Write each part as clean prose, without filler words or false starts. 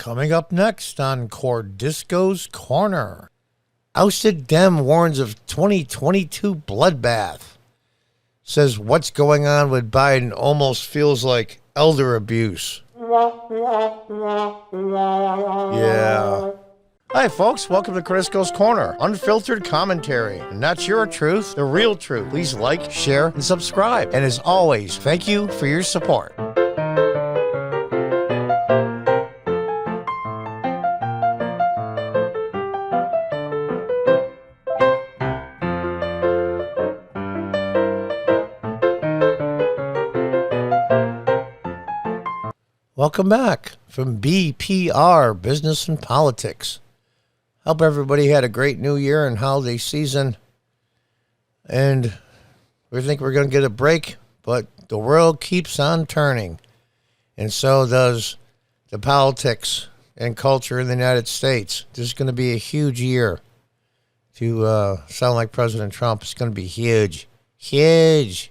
Coming up next on Cordisco's Corner. Ousted Dem warns of 2022 bloodbath. Says what's going on with Biden almost feels like elder abuse. Yeah. Hi, folks. Welcome to Cordisco's Corner. Unfiltered commentary. Not your truth, the real truth. Please like, share, and subscribe. And as always, thank you for your support. Welcome back from BPR, Business and Politics. Hope everybody had a great New Year and holiday season. And we think we're going to get a break, but the world keeps on turning. And so does the politics and culture in the United States. This is going to be a huge year. To sound like President Trump, it's going to be huge. Huge.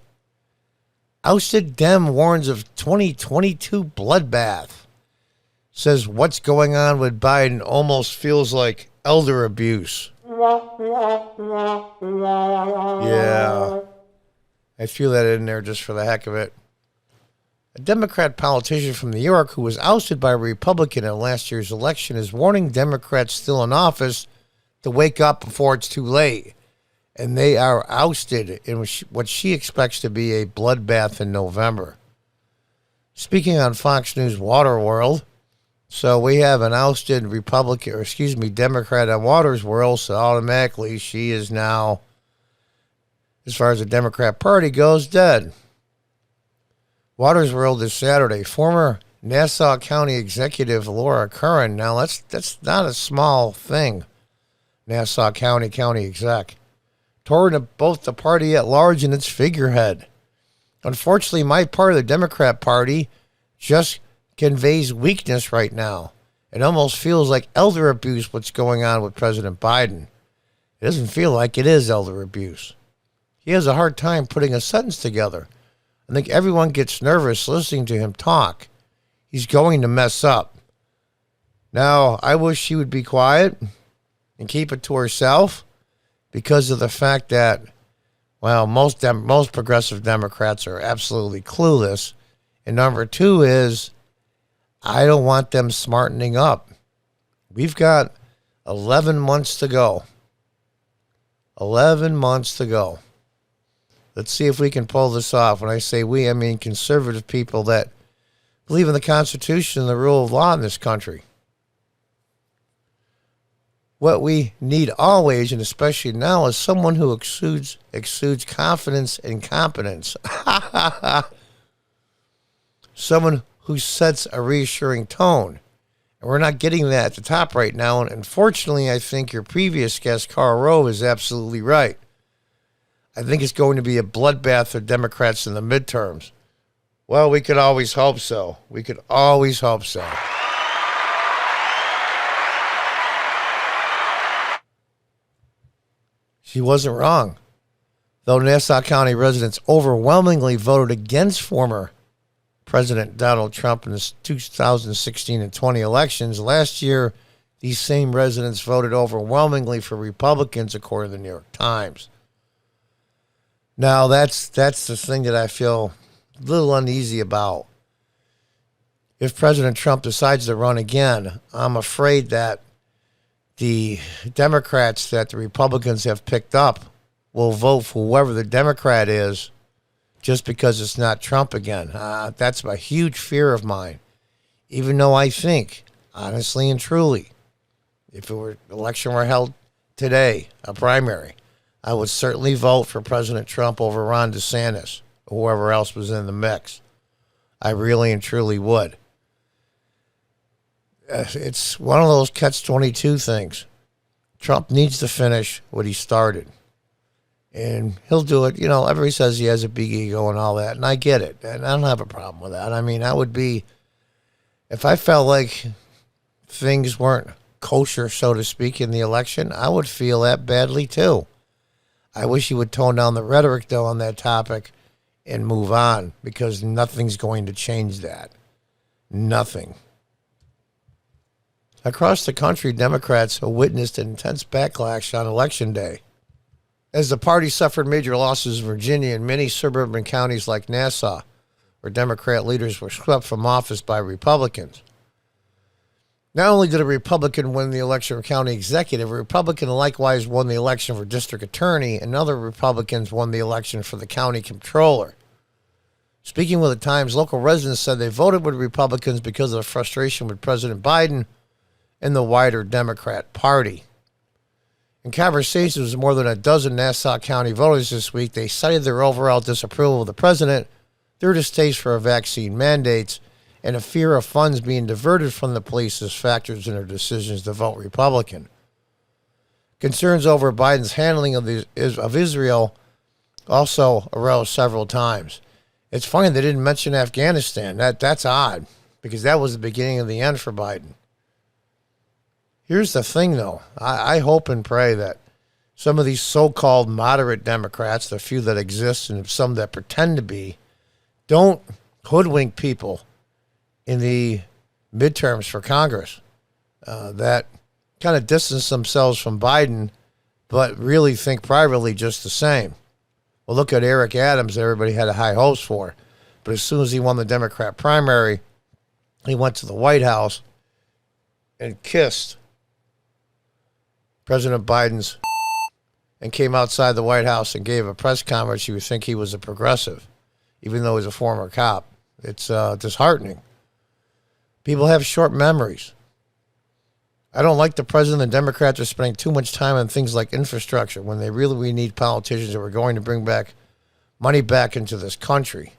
Ousted Dem warns of 2022 bloodbath. Says what's going on with Biden almost feels like elder abuse. Yeah. I feel that in there just for the heck of it. A Democrat politician from New York who was ousted by a Republican in last year's election is warning Democrats still in office to wake up before it's too late. And they are ousted in what she expects to be a bloodbath in November. Speaking on Fox News Waterworld, so we have an ousted Democrat on Waters World, so automatically she is now, as far as the Democrat Party goes, dead. Waters World this Saturday. Former Nassau County Executive Laura Curran, now that's not a small thing, Nassau County exec, toward both the party at large and its figurehead. Unfortunately, my part of the Democrat Party just conveys weakness right now. It almost feels like elder abuse what's going on with President Biden. It doesn't feel like it is elder abuse. He has a hard time putting a sentence together. I think everyone gets nervous listening to him talk. He's going to mess up. Now, I wish she would be quiet and keep it to herself, because of the fact that, well, most progressive Democrats are absolutely clueless. And number two is, I don't want them smartening up. We've got 11 months to go. 11 months to go. Let's see if we can pull this off. When I say we, I mean conservative people that believe in the Constitution and the rule of law in this country. What we need always, and especially now, is someone who exudes confidence and competence. Someone who sets a reassuring tone. And we're not getting that at the top right now. And unfortunately, I think your previous guest, Karl Rove, is absolutely right. I think it's going to be a bloodbath for Democrats in the midterms. Well, we could always hope so. We could always hope so. She wasn't wrong. Though Nassau County residents overwhelmingly voted against former President Donald Trump in the 2016 and 20 elections, last year these same residents voted overwhelmingly for Republicans, according to the New York Times. Now, that's the thing that I feel a little uneasy about. If President Trump decides to run again, I'm afraid that the Democrats that the Republicans have picked up will vote for whoever the Democrat is just because it's not Trump again. That's a huge fear of mine. Even though I think, honestly and truly, if election were held today, a primary, I would certainly vote for President Trump over Ron DeSantis or whoever else was in the mix. I really and truly would. It's one of those catch-22 things. Trump needs to finish what he started. And he'll do it. You know, everybody says he has a big ego and all that, and I get it. And I don't have a problem with that. I mean, I would be, if I felt like things weren't kosher, so to speak, in the election, I would feel that badly too. I wish he would tone down the rhetoric, though, on that topic and move on, because nothing's going to change that. Nothing. Across the country, Democrats witnessed an intense backlash on Election Day. As the party suffered major losses in Virginia and many suburban counties like Nassau, where Democrat leaders were swept from office by Republicans. Not only did a Republican win the election for county executive, a Republican likewise won the election for district attorney, and other Republicans won the election for the county controller. Speaking with the Times, local residents said they voted with Republicans because of the frustration with President Biden and the wider Democrat Party. In conversations with more than a dozen Nassau County voters this week, they cited their overall disapproval of the president, their distaste for vaccine mandates, and a fear of funds being diverted from the police as factors in their decisions to vote Republican. Concerns over Biden's handling of Israel also arose several times. It's funny they didn't mention Afghanistan. That's odd, because that was the beginning of the end for Biden. Here's the thing, though. I hope and pray that some of these so-called moderate Democrats, the few that exist and some that pretend to be, don't hoodwink people in the midterms for Congress that kind of distance themselves from Biden, but really think privately just the same. Well, look at Eric Adams, everybody had high hopes for. But as soon as he won the Democrat primary, he went to the White House and kissed President Biden's and came outside the White House and gave a press conference. You would think he was a progressive, even though he's a former cop. It's disheartening. People have short memories. I don't like the president and the Democrats are spending too much time on things like infrastructure when we need politicians that are going to bring back money back into this country.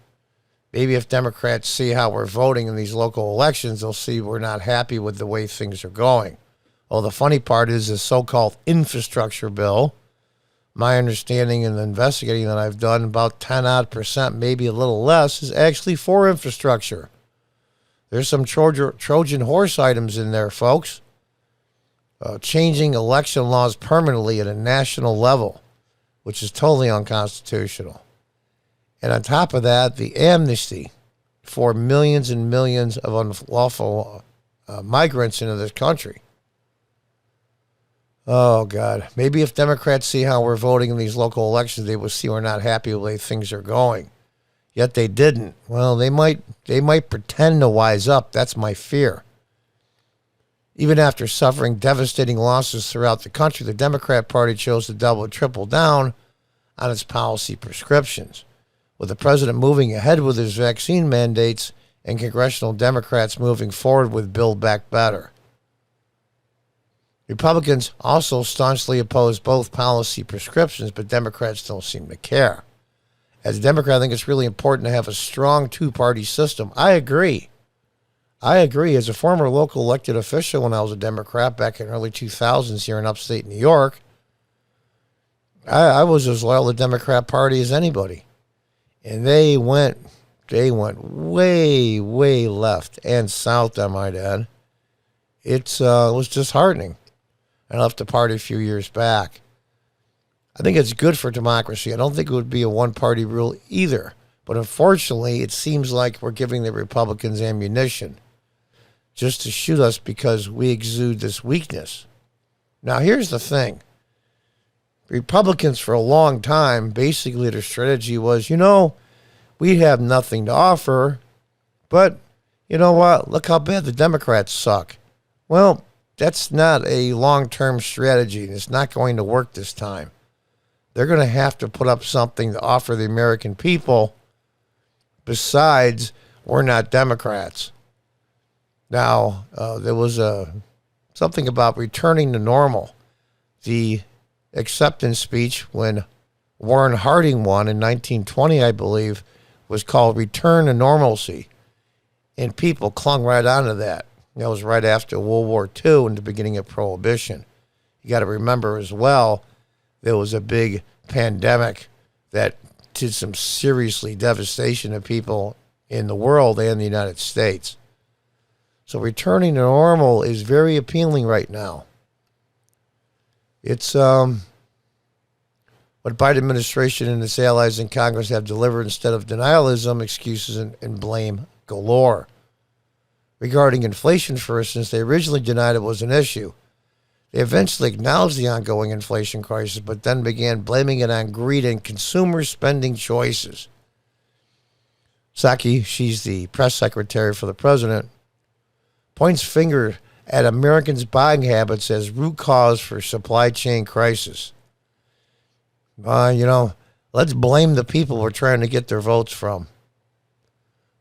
Maybe if Democrats see how we're voting in these local elections, they'll see we're not happy with the way things are going. Well, the funny part is the so-called infrastructure bill, my understanding and the investigating that I've done, about 10-odd%, maybe a little less, is actually for infrastructure. There's some Trojan horse items in there, folks. Changing election laws permanently at a national level, which is totally unconstitutional. And on top of that, the amnesty for millions and millions of unlawful migrants into this country. Oh, God. Maybe if Democrats see how we're voting in these local elections, they will see we're not happy with the way things are going. Yet they didn't. Well, they might pretend to wise up. That's my fear. Even after suffering devastating losses throughout the country, the Democrat Party chose to double and triple down on its policy prescriptions, with the president moving ahead with his vaccine mandates and congressional Democrats moving forward with Build Back Better. Republicans also staunchly oppose both policy prescriptions, but Democrats don't seem to care. As a Democrat, I think it's really important to have a strong two-party system. I agree. As a former local elected official when I was a Democrat back in the early 2000s here in upstate New York, I was as loyal to the Democrat Party as anybody. And they went way, way left and south, I might add. It was disheartening. I left the party a few years back. I think it's good for democracy. I don't think it would be a one-party rule either. But unfortunately, it seems like we're giving the Republicans ammunition just to shoot us because we exude this weakness. Now, here's the thing. Republicans, for a long time, basically their strategy was, we have nothing to offer, but you know what? Look how bad the Democrats suck. Well, that's not a long-term strategy, and it's not going to work this time. They're going to have to put up something to offer the American people besides we're not Democrats. Now, there was something about returning to normal. The acceptance speech when Warren Harding won in 1920, I believe, was called Return to Normalcy. And people clung right onto that. That was right after World War II and the beginning of Prohibition. You got to remember as well, there was a big pandemic that did some seriously devastation of people in the world and the United States. So returning to normal is very appealing right now. It's what Biden administration and its allies in Congress have delivered instead of denialism, excuses, and blame galore. regarding inflation, for instance, they originally denied it was an issue. They eventually acknowledged the ongoing inflation crisis, but then began blaming it on greed and consumer spending choices. Psaki, she's the press secretary for the president, points finger at Americans' buying habits as root cause for supply chain crisis. Let's blame the people we're trying to get their votes from.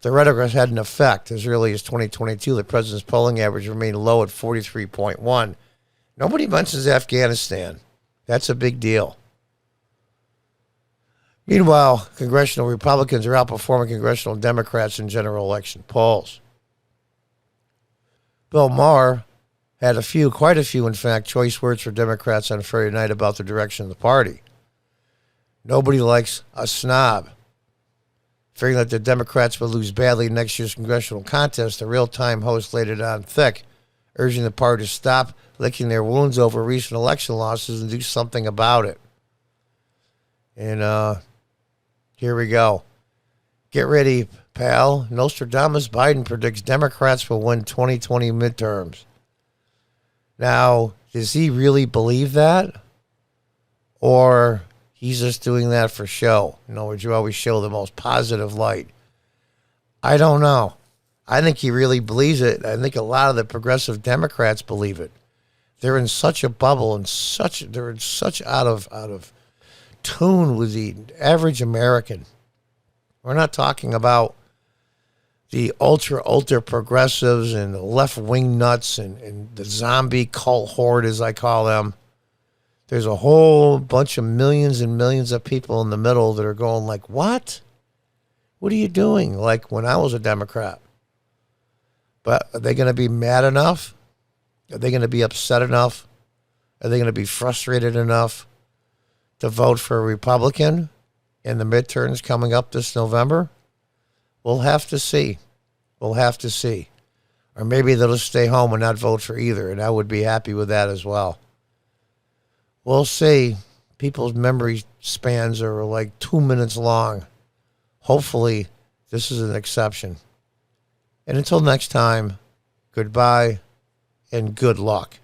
The rhetoric has had an effect. As early as 2022, the president's polling average remained low at 43.1. Nobody mentions Afghanistan. That's a big deal. Meanwhile, congressional Republicans are outperforming congressional Democrats in general election polls. Bill Maher had quite a few, in fact, choice words for Democrats on Friday night about the direction of the party. Nobody likes a snob. Fearing that the Democrats will lose badly in next year's congressional contest, the real-time host laid it on thick, urging the party to stop licking their wounds over recent election losses and do something about it. And here we go. Get ready, pal. Nostradamus Biden predicts Democrats will win 2020 midterms. Now, does he really believe that? Or he's just doing that for show? In other words, you always show the most positive light. I don't know. I think he really believes it. I think a lot of the progressive Democrats believe it. They're in such a bubble and they're in such out of tune with the average American. We're not talking about the ultra progressives and the left-wing nuts and the zombie cult horde, as I call them. There's a whole bunch of millions and millions of people in the middle that are going like, what? What are you doing? Like when I was a Democrat. But are they going to be mad enough? Are they going to be upset enough? Are they going to be frustrated enough to vote for a Republican in the midterms coming up this November? We'll have to see. We'll have to see. Or maybe they'll just stay home and not vote for either, and I would be happy with that as well. We'll see. People's memory spans are like 2 minutes long. Hopefully, this is an exception. And until next time, goodbye and good luck.